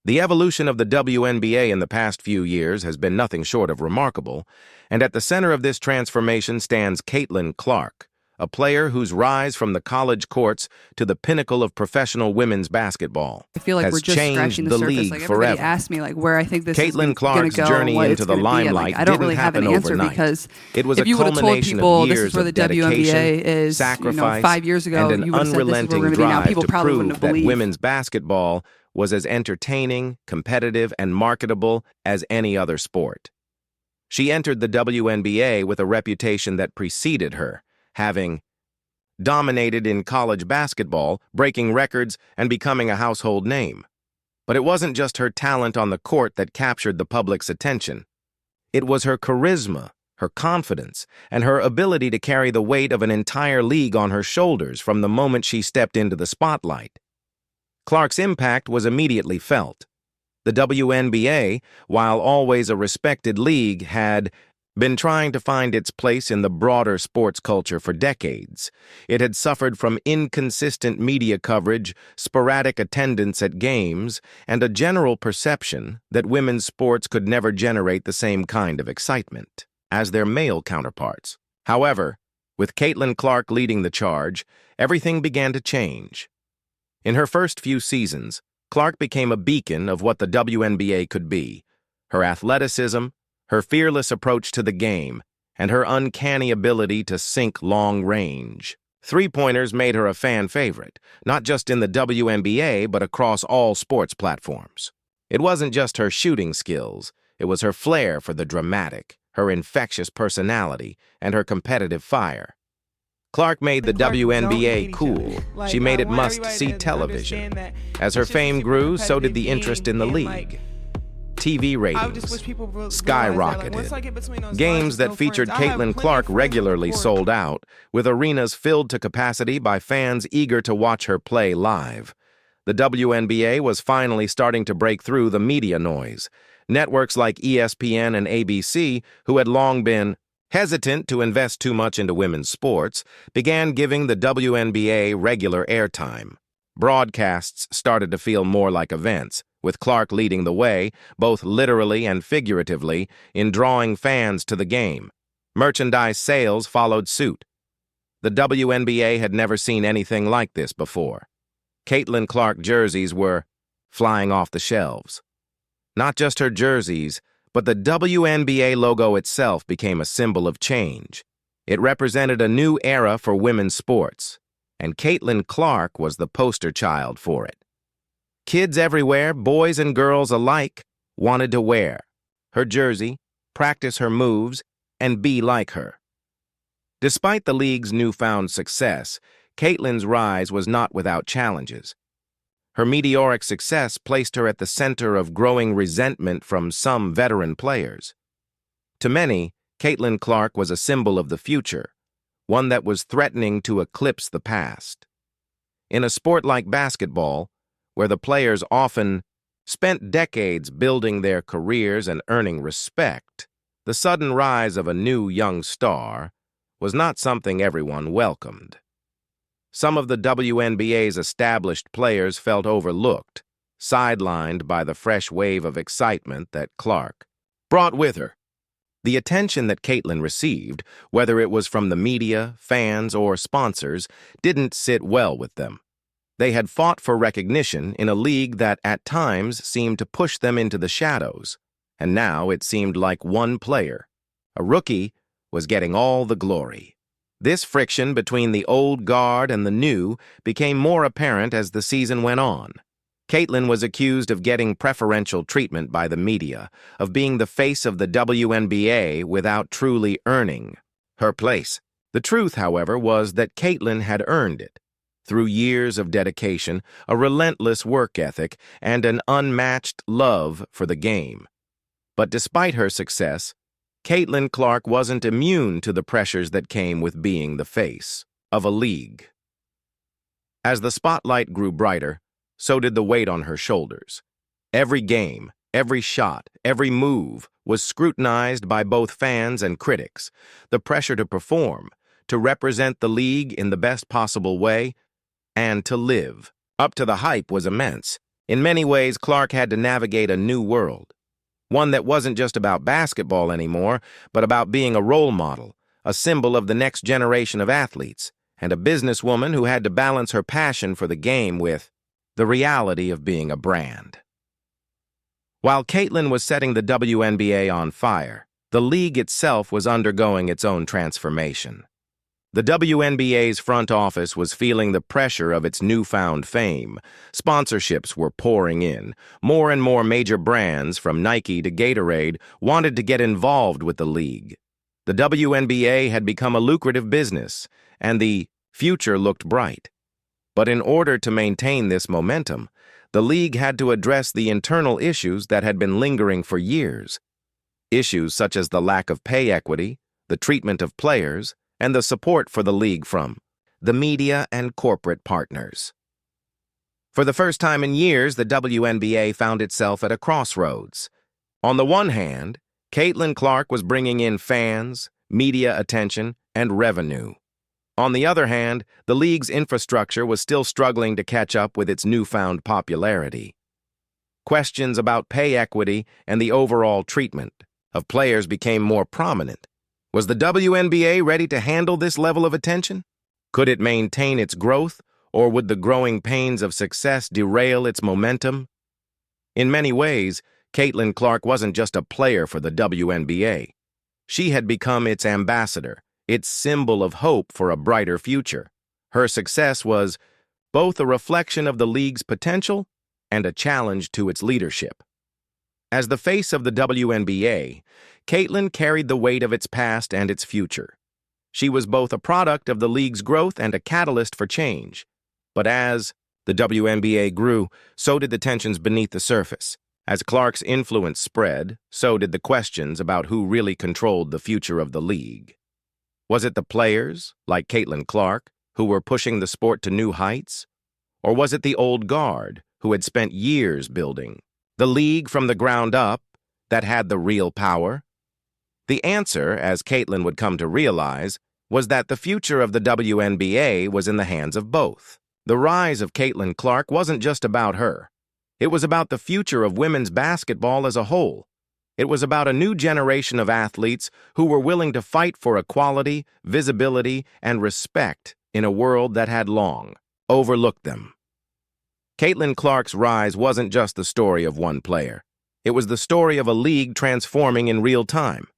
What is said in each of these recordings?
The evolution of the WNBA in the past few years has been nothing short of remarkable, and at the center of this transformation stands Caitlin Clark, a player whose rise from the college courts to the pinnacle of professional women's basketball I feel like has we're just changed scratching the the surface. league Like everybody forever. asked me, like where I think this Caitlin is going to Clark's go, journey what into it's the going to be. And, limelight I don't didn't really have an happen answer overnight. because It was if a you would have told culmination people of this years is where the of dedication, WNBA is, sacrifice, 5 years ago, and an you would have said this is where unrelenting we're going to be now. drive People to probably wouldn't prove have that believed. women's basketball was as entertaining, competitive, and marketable as any other sport. She entered the WNBA with a reputation that preceded her, having dominated in college basketball, breaking records, and becoming a household name. But it wasn't just her talent on the court that captured the public's attention. It was her charisma, her confidence, and her ability to carry the weight of an entire league on her shoulders from the moment she stepped into the spotlight. Clark's impact was immediately felt. The WNBA, while always a respected league, had been trying to find its place in the broader sports culture for decades. It had suffered from inconsistent media coverage, sporadic attendance at games, and a general perception that women's sports could never generate the same kind of excitement as their male counterparts. However, with Caitlin Clark leading the charge, everything began to change. In her first few seasons, Clark became a beacon of what the WNBA could be. Her athleticism, her fearless approach to the game, and her uncanny ability to sink long range. Three-pointers made her a fan favorite, not just in the WNBA but across all sports platforms. It wasn't just her shooting skills, it was her flair for the dramatic, her infectious personality, and her competitive fire. Clark made the WNBA cool. She made it must-see television. As her fame grew, so did the interest in the league. TV ratings skyrocketed. Games that featured Caitlin Clark regularly sold out, with arenas filled to capacity by fans eager to watch her play live. The WNBA was finally starting to break through the media noise. Networks like ESPN and ABC, who had long been hesitant to invest too much into women's sports, began giving the WNBA regular airtime. Broadcasts started to feel more like events, with Clark leading the way, both literally and figuratively, in drawing fans to the game. Merchandise sales followed suit. The WNBA had never seen anything like this before. Caitlin Clark jerseys were flying off the shelves. Not just her jerseys, but the WNBA logo itself became a symbol of change. It represented a new era for women's sports, and Caitlin Clark was the poster child for it. Kids everywhere, boys and girls alike, wanted to wear her jersey, practice her moves, and be like her. Despite the league's newfound success, Caitlin's rise was not without challenges. Her meteoric success placed her at the center of growing resentment from some veteran players. To many, Caitlin Clark was a symbol of the future, one that was threatening to eclipse the past. In a sport like basketball, where the players often spent decades building their careers and earning respect, the sudden rise of a new young star was not something everyone welcomed. Some of the WNBA's established players felt overlooked, sidelined by the fresh wave of excitement that Clark brought with her. The attention that Caitlin received, whether it was from the media, fans, or sponsors, didn't sit well with them. They had fought for recognition in a league that at times seemed to push them into the shadows, and now it seemed like one player, a rookie, was getting all the glory. This friction between the old guard and the new became more apparent as the season went on. Caitlin was accused of getting preferential treatment by the media, of being the face of the WNBA without truly earning her place. The truth, however, was that Caitlin had earned it. Through years of dedication, a relentless work ethic, and an unmatched love for the game. But despite her success, Caitlin Clark wasn't immune to the pressures that came with being the face of a league. As the spotlight grew brighter, so did the weight on her shoulders. Every game, every shot, every move was scrutinized by both fans and critics. The pressure to perform, to represent the league in the best possible way, and to live up to the hype was immense. In many ways, Clark had to navigate a new world, one that wasn't just about basketball anymore, but about being a role model, a symbol of the next generation of athletes, and a businesswoman who had to balance her passion for the game with the reality of being a brand. While Caitlin was setting the WNBA on fire, the league itself was undergoing its own transformation. The WNBA's front office was feeling the pressure of its newfound fame. Sponsorships were pouring in. More and more major brands, from Nike to Gatorade, wanted to get involved with the league. The WNBA had become a lucrative business, and the future looked bright. But in order to maintain this momentum, the league had to address the internal issues that had been lingering for years. Issues such as the lack of pay equity, the treatment of players, and the support for the league from the media and corporate partners. For the first time in years, the WNBA found itself at a crossroads. On the one hand, Caitlin Clark was bringing in fans, media attention, and revenue. On the other hand, the league's infrastructure was still struggling to catch up with its newfound popularity. Questions about pay equity and the overall treatment of players became more prominent. Was the WNBA ready to handle this level of attention? Could it maintain its growth, or would the growing pains of success derail its momentum? In many ways, Caitlin Clark wasn't just a player for the WNBA. She had become its ambassador, its symbol of hope for a brighter future. Her success was both a reflection of the league's potential and a challenge to its leadership. As the face of the WNBA, Caitlin carried the weight of its past and its future. She was both a product of the league's growth and a catalyst for change. But as the WNBA grew, so did the tensions beneath the surface. As Clark's influence spread, so did the questions about who really controlled the future of the league. Was it the players, like Caitlin Clark, who were pushing the sport to new heights? Or was it the old guard, who had spent years building the league from the ground up, that had the real power? The answer, as Caitlin would come to realize, was that the future of the WNBA was in the hands of both. The rise of Caitlin Clark wasn't just about her. It was about the future of women's basketball as a whole. It was about a new generation of athletes who were willing to fight for equality, visibility, and respect in a world that had long overlooked them. Caitlin Clark's rise wasn't just the story of one player. It was the story of a league transforming in real time.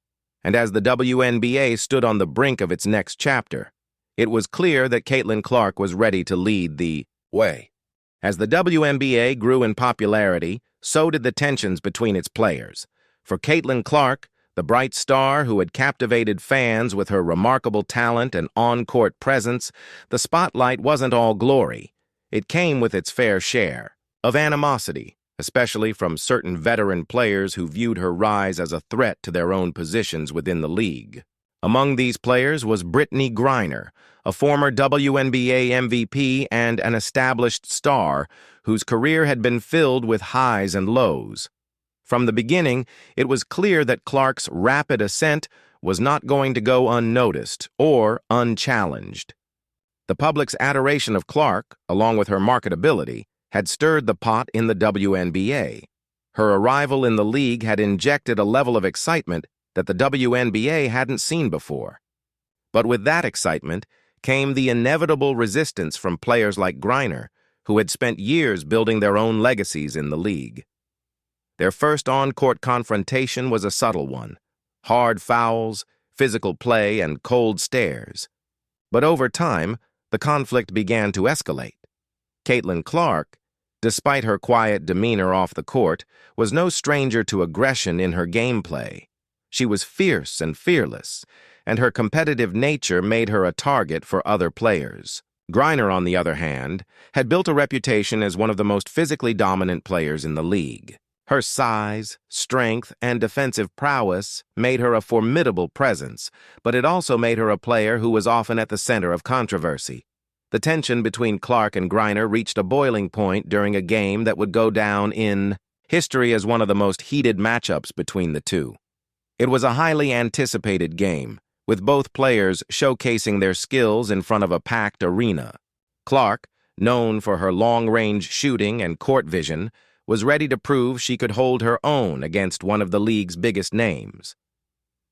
And as the WNBA stood on the brink of its next chapter, it was clear that Caitlin Clark was ready to lead the way. As the WNBA grew in popularity, so did the tensions between its players. For Caitlin Clark, the bright star who had captivated fans with her remarkable talent and on-court presence, the spotlight wasn't all glory. It came with its fair share of animosity, especially from certain veteran players who viewed her rise as a threat to their own positions within the league. Among these players was Brittney Griner, a former WNBA MVP and an established star whose career had been filled with highs and lows. From the beginning, it was clear that Clark's rapid ascent was not going to go unnoticed or unchallenged. The public's adoration of Clark, along with her marketability, had stirred the pot in the WNBA. Her arrival in the league had injected a level of excitement that the WNBA hadn't seen before. But with that excitement came the inevitable resistance from players like Griner, who had spent years building their own legacies in the league. Their first on-court confrontation was a subtle one: hard fouls, physical play, and cold stares. But over time, the conflict began to escalate. Caitlin Clark, despite her quiet demeanor off the court, was no stranger to aggression in her gameplay. She was fierce and fearless, and her competitive nature made her a target for other players. Griner, on the other hand, had built a reputation as one of the most physically dominant players in the league. Her size, strength, and defensive prowess made her a formidable presence, but it also made her a player who was often at the center of controversy. The tension between Clark and Griner reached a boiling point during a game that would go down in history as one of the most heated matchups between the two. It was a highly anticipated game, with both players showcasing their skills in front of a packed arena. Clark, known for her long-range shooting and court vision, was ready to prove she could hold her own against one of the league's biggest names.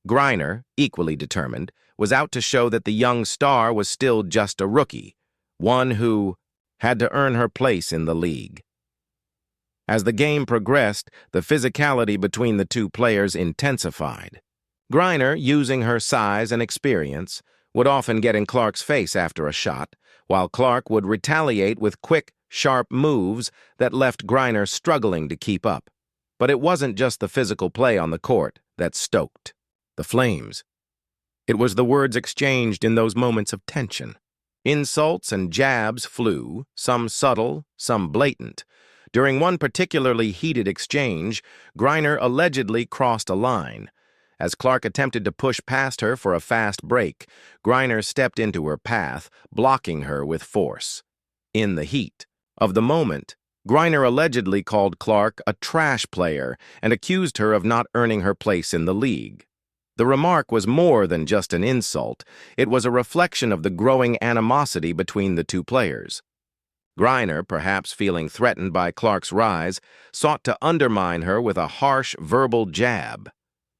Griner, equally determined, was out to show that the young star was still just a rookie, one who had to earn her place in the league. As the game progressed, the physicality between the two players intensified. Griner, using her size and experience, would often get in Clark's face after a shot, while Clark would retaliate with quick, sharp moves that left Griner struggling to keep up. But it wasn't just the physical play on the court that stoked the flames. It was the words exchanged in those moments of tension. Insults and jabs flew, some subtle, some blatant. During one particularly heated exchange, Griner allegedly crossed a line. As Clark attempted to push past her for a fast break, Griner stepped into her path, blocking her with force. In the heat of the moment, Griner allegedly called Clark a trash player and accused her of not earning her place in the league. The remark was more than just an insult. It was a reflection of the growing animosity between the two players. Griner, perhaps feeling threatened by Clark's rise, sought to undermine her with a harsh verbal jab.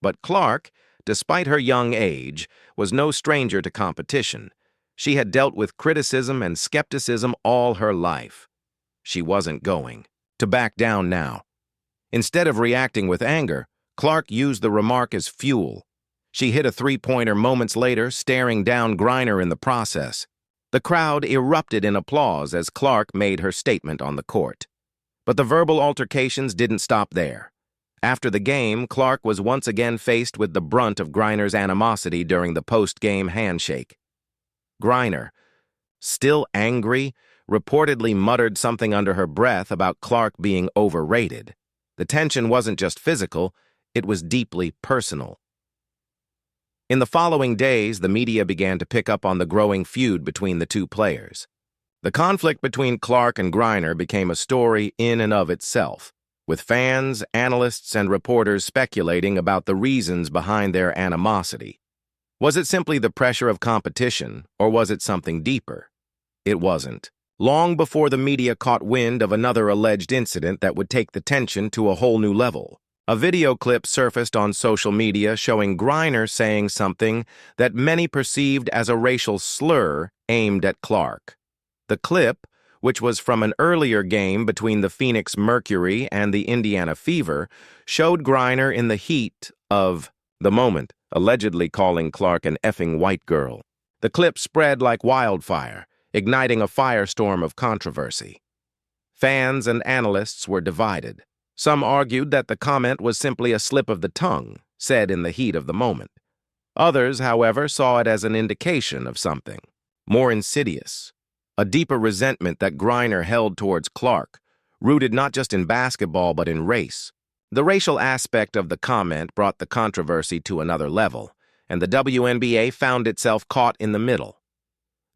But Clark, despite her young age, was no stranger to competition. She had dealt with criticism and skepticism all her life. She wasn't going to back down now. Instead of reacting with anger, Clark used the remark as fuel. She hit a three-pointer moments later, staring down Griner in the process. The crowd erupted in applause as Clark made her statement on the court. But the verbal altercations didn't stop there. After the game, Clark was once again faced with the brunt of Griner's animosity during the post-game handshake. Griner, still angry, reportedly muttered something under her breath about Clark being overrated. The tension wasn't just physical, it was deeply personal. In the following days, the media began to pick up on the growing feud between the two players. The conflict between Clark and Griner became a story in and of itself, with fans, analysts, and reporters speculating about the reasons behind their animosity. Was it simply the pressure of competition, or was it something deeper? It wasn't. Long before the media caught wind of another alleged incident that would take the tension to a whole new level, a video clip surfaced on social media showing Griner saying something that many perceived as a racial slur aimed at Clark. The clip, which was from an earlier game between the Phoenix Mercury and the Indiana Fever, showed Griner in the heat of the moment, allegedly calling Clark an effing white girl. The clip spread like wildfire, igniting a firestorm of controversy. Fans and analysts were divided. Some argued that the comment was simply a slip of the tongue, said in the heat of the moment. Others, however, saw it as an indication of something more insidious, a deeper resentment that Griner held towards Clark, rooted not just in basketball but in race. The racial aspect of the comment brought the controversy to another level, and the WNBA found itself caught in the middle.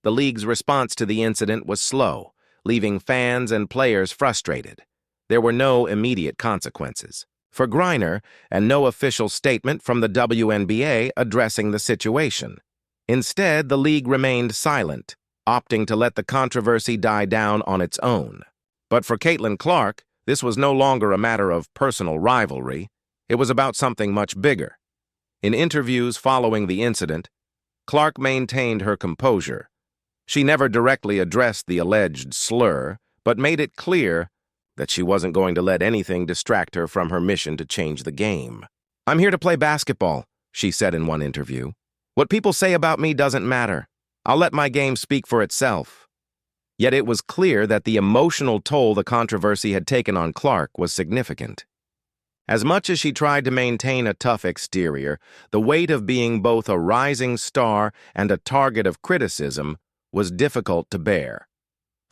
The league's response to the incident was slow, leaving fans and players frustrated. There were no immediate consequences for Griner, and no official statement from the WNBA addressing the situation. Instead, the league remained silent, opting to let the controversy die down on its own. But for Caitlin Clark, this was no longer a matter of personal rivalry. It was about something much bigger. In interviews following the incident, Clark maintained her composure. She never directly addressed the alleged slur, but made it clear that she wasn't going to let anything distract her from her mission to change the game. "I'm here to play basketball," she said in one interview. "What people say about me doesn't matter. I'll let my game speak for itself." Yet it was clear that the emotional toll the controversy had taken on Clark was significant. As much as she tried to maintain a tough exterior, the weight of being both a rising star and a target of criticism was difficult to bear.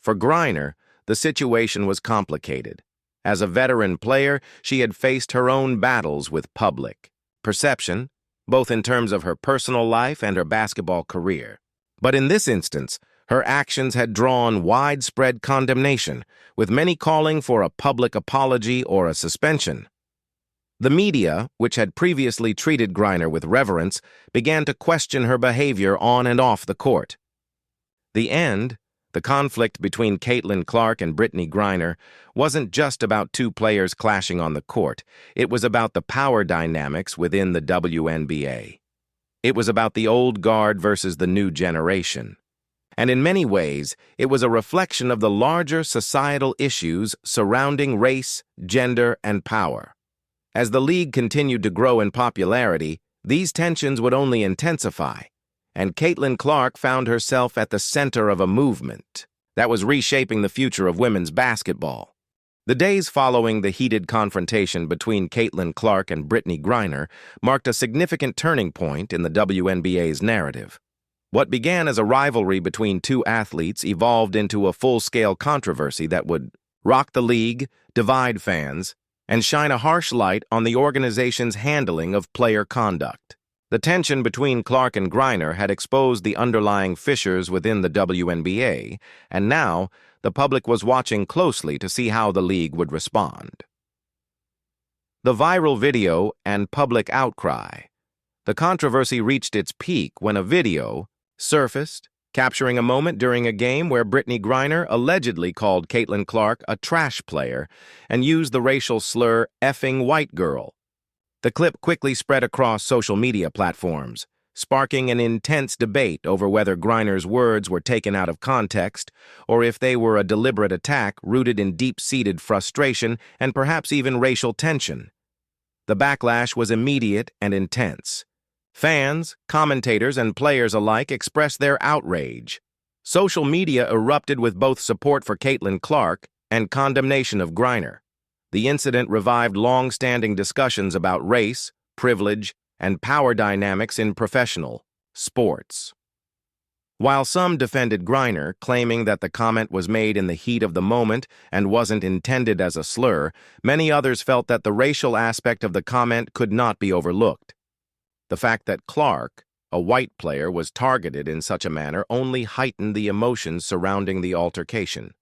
For Griner, the situation was complicated. As a veteran player, she had faced her own battles with public perception, both in terms of her personal life and her basketball career. But in this instance, her actions had drawn widespread condemnation, with many calling for a public apology or a suspension. The media, which had previously treated Griner with reverence, began to question her behavior on and off the court. The end The conflict between Caitlin Clark and Brittney Griner wasn't just about two players clashing on the court. It was about the power dynamics within the WNBA. It was about the old guard versus the new generation. And in many ways, it was a reflection of the larger societal issues surrounding race, gender, and power. As the league continued to grow in popularity, these tensions would only intensify, and Caitlin Clark found herself at the center of a movement that was reshaping the future of women's basketball. The days following the heated confrontation between Caitlin Clark and Brittney Griner marked a significant turning point in the WNBA's narrative. What began as a rivalry between two athletes evolved into a full-scale controversy that would rock the league, divide fans, and shine a harsh light on the organization's handling of player conduct. The tension between Clark and Griner had exposed the underlying fissures within the WNBA, and now the public was watching closely to see how the league would respond. The viral video and public outcry. The controversy reached its peak when a video surfaced, capturing a moment during a game where Brittney Griner allegedly called Caitlin Clark a trash player and used the racial slur "effing white girl." The clip quickly spread across social media platforms, sparking an intense debate over whether Griner's words were taken out of context or if they were a deliberate attack rooted in deep-seated frustration and perhaps even racial tension. The backlash was immediate and intense. Fans, commentators, and players alike expressed their outrage. Social media erupted with both support for Caitlin Clark and condemnation of Griner. The incident revived long-standing discussions about race, privilege, and power dynamics in professional sports. While some defended Griner, claiming that the comment was made in the heat of the moment and wasn't intended as a slur, many others felt that the racial aspect of the comment could not be overlooked. The fact that Clark, a white player, was targeted in such a manner only heightened the emotions surrounding the altercation.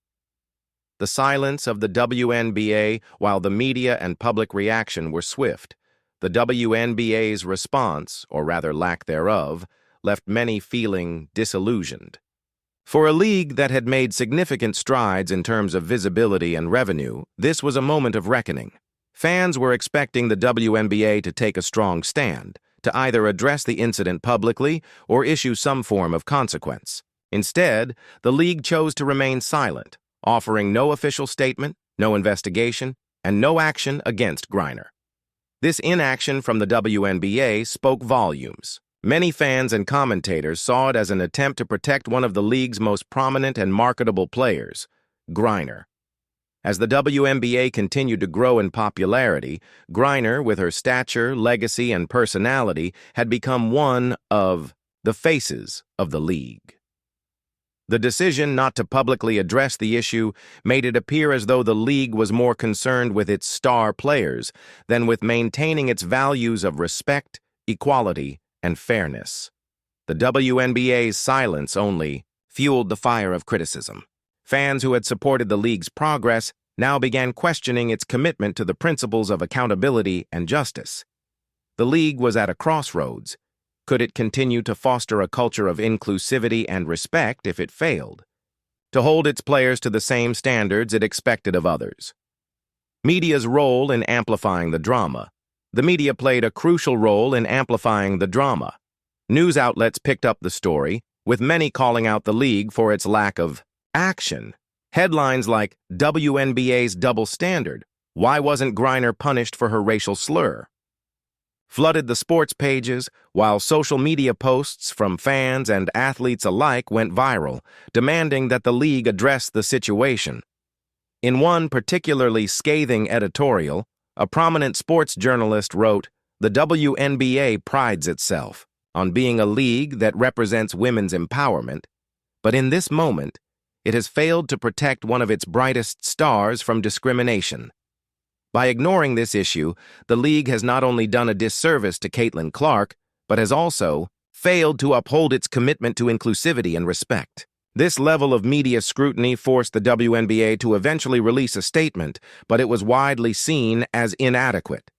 The silence of the WNBA, while the media and public reaction were swift, the WNBA's response, or rather lack thereof, left many feeling disillusioned. For a league that had made significant strides in terms of visibility and revenue, this was a moment of reckoning. Fans were expecting the WNBA to take a strong stand, to either address the incident publicly or issue some form of consequence. Instead, the league chose to remain silent, offering no official statement, no investigation, and no action against Griner. This inaction from the WNBA spoke volumes. Many fans and commentators saw it as an attempt to protect one of the league's most prominent and marketable players, Griner. As the WNBA continued to grow in popularity, Griner, with her stature, legacy, and personality, had become one of the faces of the league. The decision not to publicly address the issue made it appear as though the league was more concerned with its star players than with maintaining its values of respect, equality, and fairness. The WNBA's silence only fueled the fire of criticism. Fans who had supported the league's progress now began questioning its commitment to the principles of accountability and justice. The league was at a crossroads. Could it continue to foster a culture of inclusivity and respect if it failed to hold its players to the same standards it expected of others? Media's role in amplifying the drama. The media played a crucial role in amplifying the drama. News outlets picked up the story, with many calling out the league for its lack of action. Headlines like WNBA's double standard, why wasn't Griner punished for her racial slur, flooded the sports pages, while social media posts from fans and athletes alike went viral, demanding that the league address the situation. In one particularly scathing editorial, a prominent sports journalist wrote, "The WNBA prides itself on being a league that represents women's empowerment, but in this moment, it has failed to protect one of its brightest stars from discrimination. By ignoring this issue, the league has not only done a disservice to Caitlin Clark, but has also failed to uphold its commitment to inclusivity and respect." This level of media scrutiny forced the WNBA to eventually release a statement, but it was widely seen as inadequate.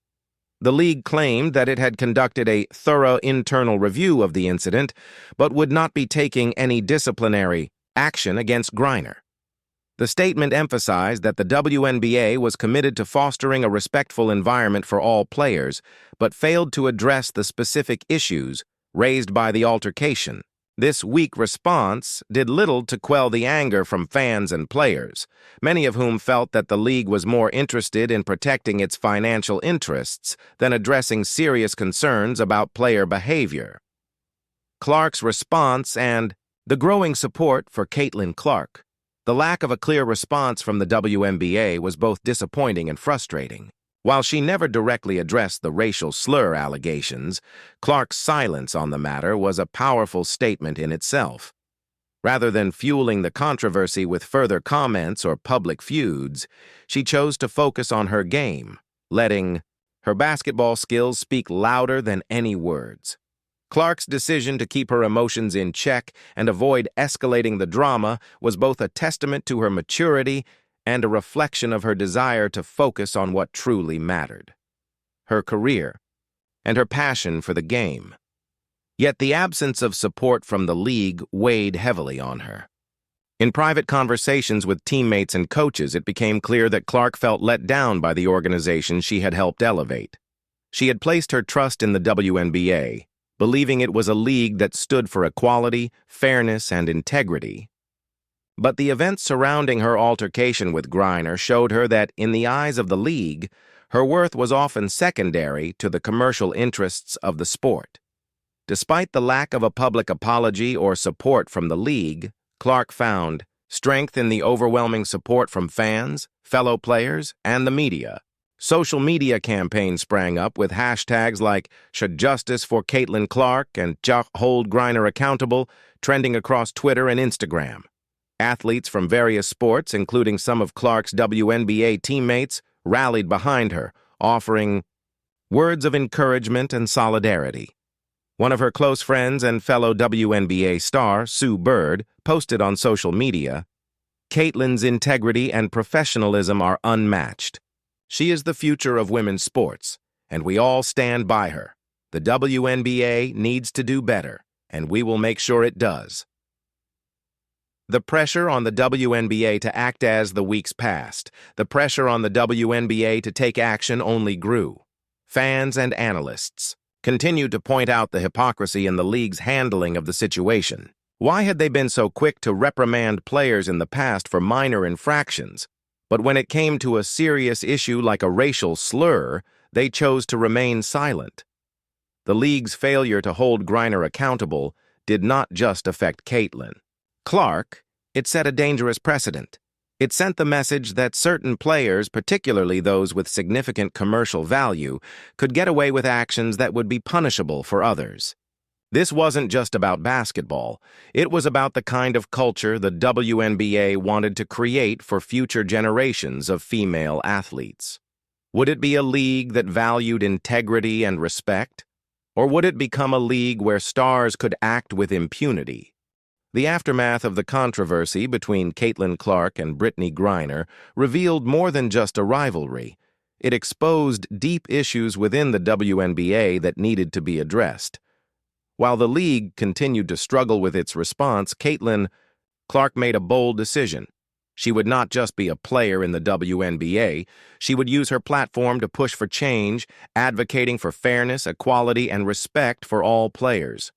The league claimed that it had conducted a thorough internal review of the incident, but would not be taking any disciplinary action against Griner. The statement emphasized that the WNBA was committed to fostering a respectful environment for all players, but failed to address the specific issues raised by the altercation. This weak response did little to quell the anger from fans and players, many of whom felt that the league was more interested in protecting its financial interests than addressing serious concerns about player behavior. Clark's response and the growing support for Caitlin Clark. The lack of a clear response from the WNBA was both disappointing and frustrating. While she never directly addressed the racial slur allegations, Clark's silence on the matter was a powerful statement in itself. Rather than fueling the controversy with further comments or public feuds, she chose to focus on her game, letting her basketball skills speak louder than any words. Clark's decision to keep her emotions in check and avoid escalating the drama was both a testament to her maturity and a reflection of her desire to focus on what truly mattered: her career and her passion for the game. Yet the absence of support from the league weighed heavily on her. In private conversations with teammates and coaches, it became clear that Clark felt let down by the organization she had helped elevate. She had placed her trust in the WNBA, believing it was a league that stood for equality, fairness, and integrity. But the events surrounding her altercation with Griner showed her that, in the eyes of the league, her worth was often secondary to the commercial interests of the sport. Despite the lack of a public apology or support from the league, Clark found strength in the overwhelming support from fans, fellow players, and the media. Social media campaigns sprang up with hashtags like "Should Justice for Caitlin Clark" and "Hold Griner Accountable" trending across Twitter and Instagram. Athletes from various sports, including some of Clark's WNBA teammates, rallied behind her, offering words of encouragement and solidarity. One of her close friends and fellow WNBA star, Sue Bird, posted on social media, "Caitlin's integrity and professionalism are unmatched. She is the future of women's sports, and we all stand by her. The WNBA needs to do better, and we will make sure it does." The pressure on the WNBA to act as the weeks passed. The pressure on the WNBA to take action only grew. Fans and analysts continued to point out the hypocrisy in the league's handling of the situation. Why had they been so quick to reprimand players in the past for minor infractions? But when it came to a serious issue like a racial slur, they chose to remain silent. The league's failure to hold Griner accountable did not just affect Caitlin Clark. It set a dangerous precedent. It sent the message that certain players, particularly those with significant commercial value, could get away with actions that would be punishable for others. This wasn't just about basketball. It was about the kind of culture the WNBA wanted to create for future generations of female athletes. Would it be a league that valued integrity and respect? Or would it become a league where stars could act with impunity? The aftermath of the controversy between Caitlin Clark and Brittney Griner revealed more than just a rivalry. It exposed deep issues within the WNBA that needed to be addressed. While the league continued to struggle with its response, Caitlin Clark made a bold decision. She would not just be a player in the WNBA, she would use her platform to push for change, advocating for fairness, equality, and respect for all players.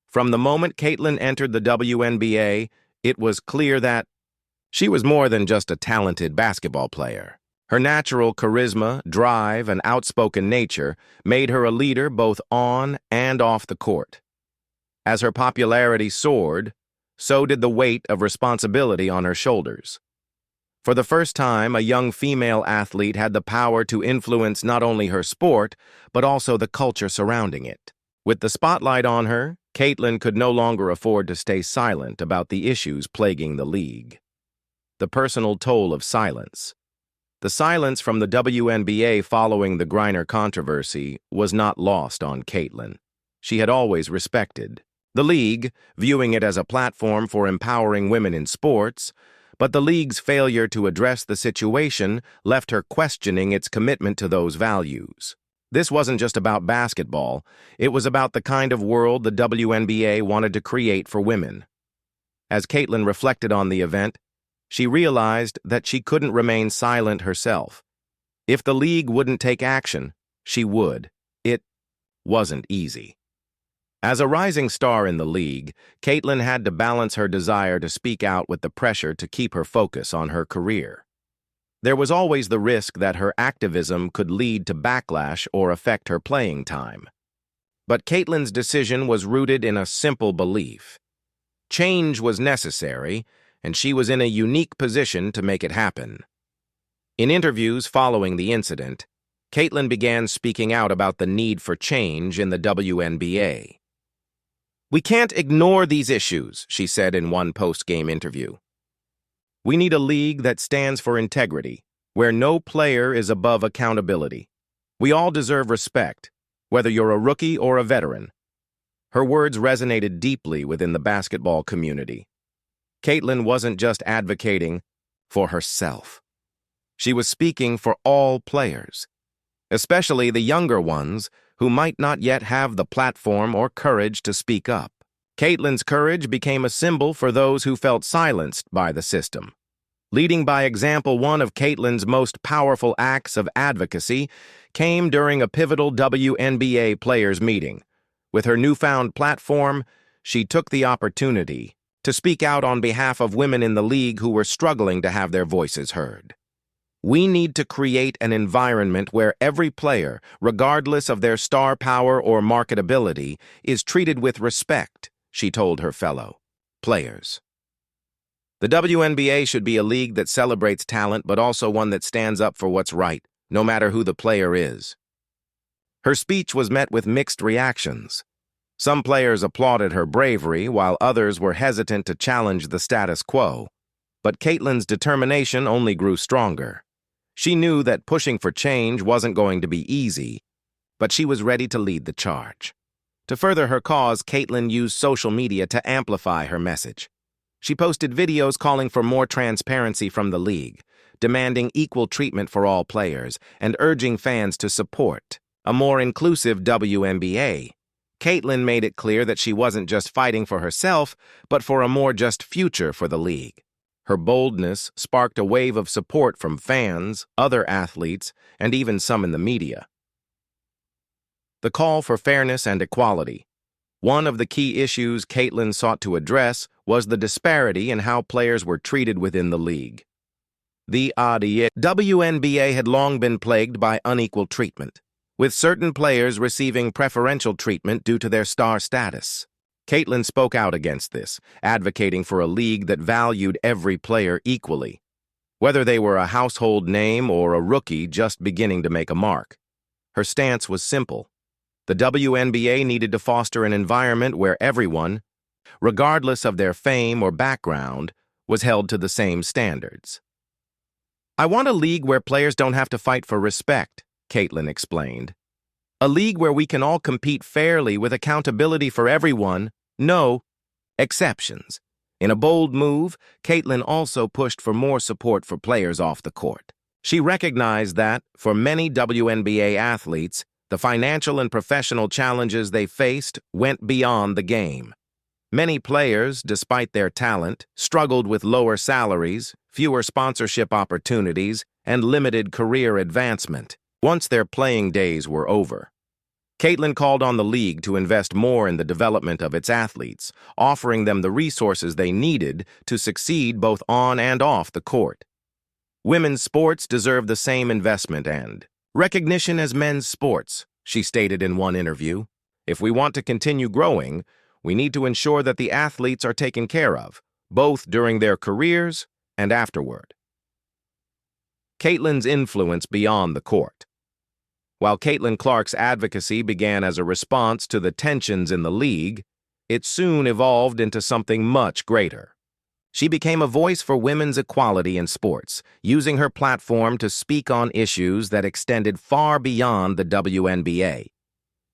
From the moment Caitlin entered the WNBA, it was clear that she was more than just a talented basketball player. Her natural charisma, drive, and outspoken nature made her a leader both on and off the court. As her popularity soared, so did the weight of responsibility on her shoulders. For the first time, a young female athlete had the power to influence not only her sport, but also the culture surrounding it. With the spotlight on her, Caitlin could no longer afford to stay silent about the issues plaguing the league. The personal toll of silence. The silence from the WNBA following the Griner controversy was not lost on Caitlin. She had always respected the league, viewing it as a platform for empowering women in sports, but the league's failure to address the situation left her questioning its commitment to those values. This wasn't just about basketball, it was about the kind of world the WNBA wanted to create for women. As Caitlin reflected on the event, she realized that she couldn't remain silent herself. If the league wouldn't take action, she would. It wasn't easy. As a rising star in the league, Caitlin had to balance her desire to speak out with the pressure to keep her focus on her career. There was always the risk that her activism could lead to backlash or affect her playing time. But Caitlin's decision was rooted in a simple belief. Change was necessary, and she was in a unique position to make it happen. In interviews following the incident, Caitlin began speaking out about the need for change in the WNBA. "We can't ignore these issues," she said in one post-game interview. "We need a league that stands for integrity, where no player is above accountability. We all deserve respect, whether you're a rookie or a veteran." Her words resonated deeply within the basketball community. Caitlin wasn't just advocating for herself. She was speaking for all players, especially the younger ones who might not yet have the platform or courage to speak up. Caitlin's courage became a symbol for those who felt silenced by the system. Leading by example, one of Caitlin's most powerful acts of advocacy came during a pivotal WNBA players' meeting. With her newfound platform, she took the opportunity to speak out on behalf of women in the league who were struggling to have their voices heard. "We need to create an environment where every player, regardless of their star power or marketability, is treated with respect," she told her fellow players. The WNBA should be a league that celebrates talent, but also one that stands up for what's right, no matter who the player is. Her speech was met with mixed reactions. Some players applauded her bravery, while others were hesitant to challenge the status quo. But Caitlin's determination only grew stronger. She knew that pushing for change wasn't going to be easy, but she was ready to lead the charge. To further her cause, Caitlin used social media to amplify her message. She posted videos calling for more transparency from the league, demanding equal treatment for all players, and urging fans to support a more inclusive WNBA. Caitlin made it clear that she wasn't just fighting for herself, but for a more just future for the league. Her boldness sparked a wave of support from fans, other athletes, and even some in the media. The call for fairness and equality. One of the key issues Caitlin sought to address was the disparity in how players were treated within the league. The WNBA had long been plagued by unequal treatment, with certain players receiving preferential treatment due to their star status. Caitlin spoke out against this, advocating for a league that valued every player equally, whether they were a household name or a rookie just beginning to make a mark. Her stance was simple. The WNBA needed to foster an environment where everyone, regardless of their fame or background, was held to the same standards. "I want a league where players don't have to fight for respect," Caitlin explained. "A league where we can all compete fairly with accountability for everyone, no exceptions." In a bold move, Caitlin also pushed for more support for players off the court. She recognized that, for many WNBA athletes, the financial and professional challenges they faced went beyond the game. Many players, despite their talent, struggled with lower salaries, fewer sponsorship opportunities, and limited career advancement once their playing days were over. Caitlin called on the league to invest more in the development of its athletes, offering them the resources they needed to succeed both on and off the court. "Women's sports deserve the same investment and recognition as men's sports," she stated in one interview. "If we want to continue growing, we need to ensure that the athletes are taken care of, both during their careers and afterward." Caitlin's influence beyond the court. While Caitlin Clark's advocacy began as a response to the tensions in the league, it soon evolved into something much greater. She became a voice for women's equality in sports, using her platform to speak on issues that extended far beyond the WNBA.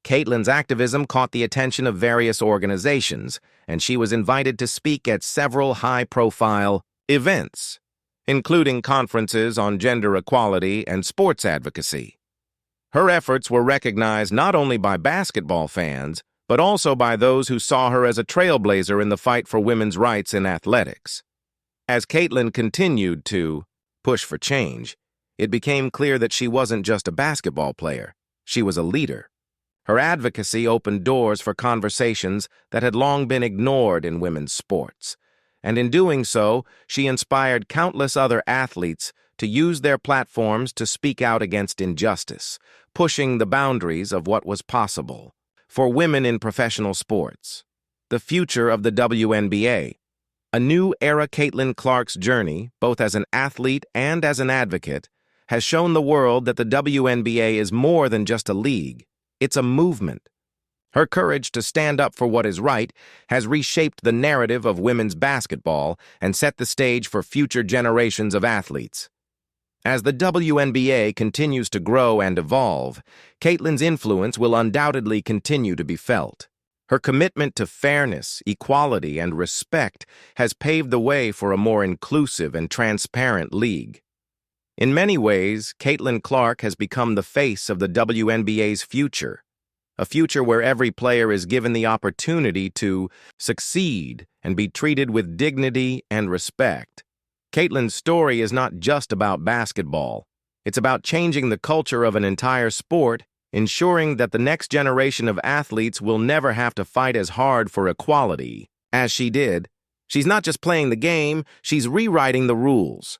Caitlin's activism caught the attention of various organizations, and she was invited to speak at several high-profile events, including conferences on gender equality and sports advocacy. Her efforts were recognized not only by basketball fans, but also by those who saw her as a trailblazer in the fight for women's rights in athletics. As Caitlin continued to push for change, it became clear that she wasn't just a basketball player, she was a leader. Her advocacy opened doors for conversations that had long been ignored in women's sports, and in doing so, she inspired countless other athletes to use their platforms to speak out against injustice, pushing the boundaries of what was possible for women in professional sports. The future of the WNBA. A new era. Caitlin Clark's journey, both as an athlete and as an advocate, has shown the world that the WNBA is more than just a league. It's a movement. Her courage to stand up for what is right has reshaped the narrative of women's basketball and set the stage for future generations of athletes. As the WNBA continues to grow and evolve, Caitlin's influence will undoubtedly continue to be felt. Her commitment to fairness, equality, and respect has paved the way for a more inclusive and transparent league. In many ways, Caitlin Clark has become the face of the WNBA's future, a future where every player is given the opportunity to succeed and be treated with dignity and respect. Caitlin's story is not just about basketball. It's about changing the culture of an entire sport, ensuring that the next generation of athletes will never have to fight as hard for equality as she did. She's not just playing the game, she's rewriting the rules.